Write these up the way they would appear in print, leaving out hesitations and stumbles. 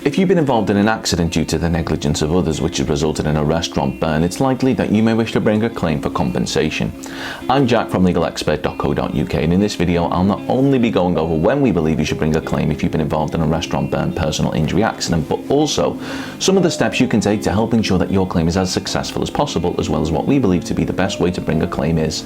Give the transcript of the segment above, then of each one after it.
If you've been involved in an accident due to the negligence of others which has resulted in a restaurant burn, it's likely that you may wish to bring a claim for compensation. I'm Jack from legalexpert.co.uk, and in this video I'll not only be going over when we believe you should bring a claim if you've been involved in a restaurant burn personal injury accident, but also some of the steps you can take to help ensure that your claim is as successful as possible, as well as what we believe to be the best way to bring a claim is.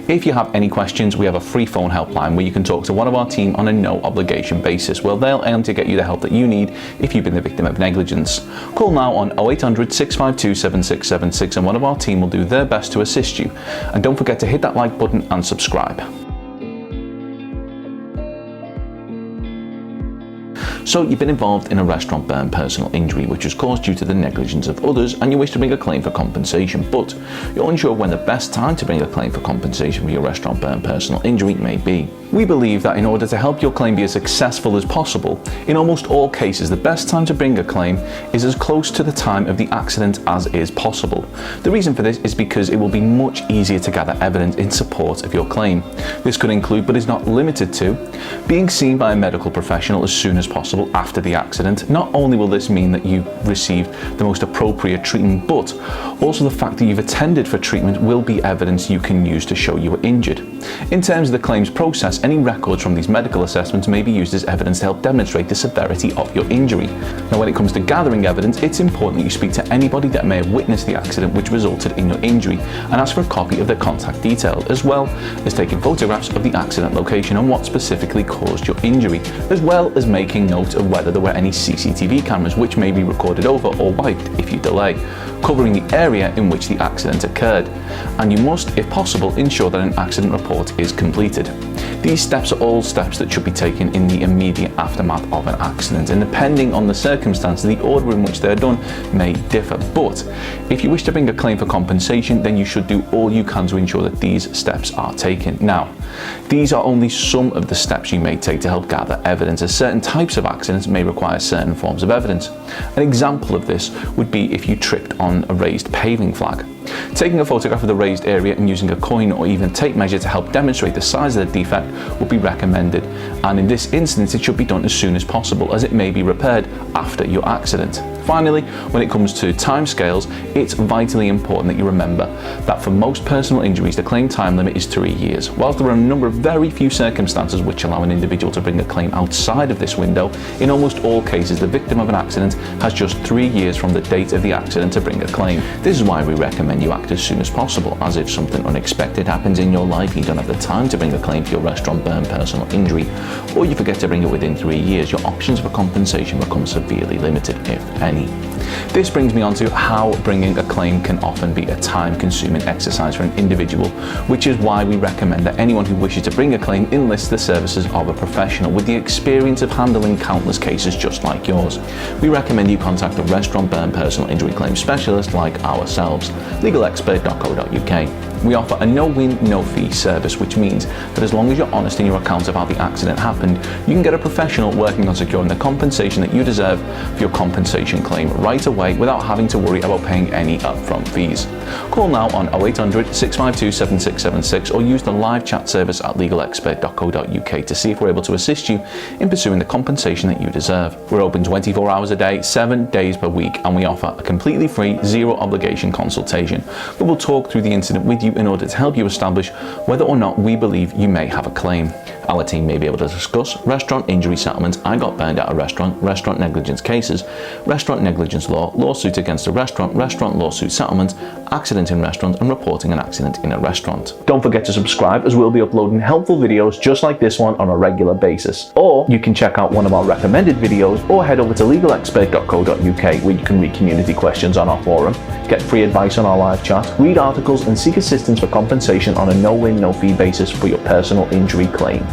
If you have any questions, we have a free phone helpline where you can talk to one of our team on a no obligation basis, where they'll aim to get you the help that you need if you've been the victim of negligence. Call now on 0800 652 7676 and one of our team will do their best to assist you. And don't forget to hit that like button and subscribe. So you've been involved in a restaurant burn personal injury which was caused due to the negligence of others, and you wish to bring a claim for compensation, but you're unsure when the best time to bring a claim for compensation for your restaurant burn personal injury may be. We believe that in order to help your claim be as successful as possible, in almost all cases the best time to bring a claim is as close to the time of the accident as is possible. The reason for this is because it will be much easier to gather evidence in support of your claim. This could include, but is not limited to, being seen by a medical professional as soon as possible after the accident. Not only will this mean that you received the most appropriate treatment, but also the fact that you've attended for treatment will be evidence you can use to show you were injured. In terms of the claims process, any records from these medical assessments may be used as evidence to help demonstrate the severity of your injury. Now, when it comes to gathering evidence, it's important that you speak to anybody that may have witnessed the accident which resulted in your injury and ask for a copy of their contact details, as well as taking photographs of the accident location and what specifically caused your injury, as well as making note of whether there were any CCTV cameras which may be recorded over or wiped if you delay, covering the area in which the accident occurred. And you must, if possible, ensure that an accident report is completed. These steps are all steps that should be taken in the immediate aftermath of an accident, and depending on the circumstances, the order in which they're done may differ. But if you wish to bring a claim for compensation, then you should do all you can to ensure that these steps are taken. Now, these are only some of the steps you may take to help gather evidence, as certain types of accidents may require certain forms of evidence. An example of this would be if you tripped on a raised paving flag. Taking a photograph of the raised area and using a coin or even tape measure to help demonstrate the size of the defect would be recommended, and in this instance it should be done as soon as possible, as it may be repaired after your accident. Finally, when it comes to timescales, it's vitally important that you remember that for most personal injuries the claim time limit is 3 years. Whilst there are a number of very few circumstances which allow an individual to bring a claim outside of this window, in almost all cases the victim of an accident has just 3 years from the date of the accident to bring a claim. This is why we recommend you act as soon as possible, as if something unexpected happens in your life, you don't have the time to bring a claim for your restaurant burn personal injury, or you forget to bring it within 3 years, your options for compensation become severely limited, if any. This brings me on to how bringing a claim can often be a time-consuming exercise for an individual, which is why we recommend that anyone who wishes to bring a claim enlist the services of a professional with the experience of handling countless cases just like yours. We recommend you contact a restaurant burn personal injury claim specialist like ourselves, legalexpert.co.uk. We offer a no-win, no-fee service, which means that as long as you're honest in your account of how the accident happened, you can get a professional working on securing the compensation that you deserve for your compensation claim right away without having to worry about paying any upfront fees. Call now on 0800 652 7676 or use the live chat service at legalexpert.co.uk to see if we're able to assist you in pursuing the compensation that you deserve. We're open 24 hours a day, 7 days per week, and we offer a completely free, zero obligation consultation. We will talk through the incident with you in order to help you establish whether or not we believe you may have a claim. Our team may be able to discuss restaurant injury settlements, I got burned at a restaurant negligence cases, restaurant negligence law, lawsuit against a restaurant lawsuit settlement, accident in restaurant, and reporting an accident in a restaurant. Don't forget to subscribe, as we'll be uploading helpful videos just like this one on a regular basis. Or you can check out one of our recommended videos or head over to legalexpert.co.uk where you can read community questions on our forum, get free advice on our live chat, read articles, and seek assistance for compensation on a no-win, no-fee basis for your personal injury claim.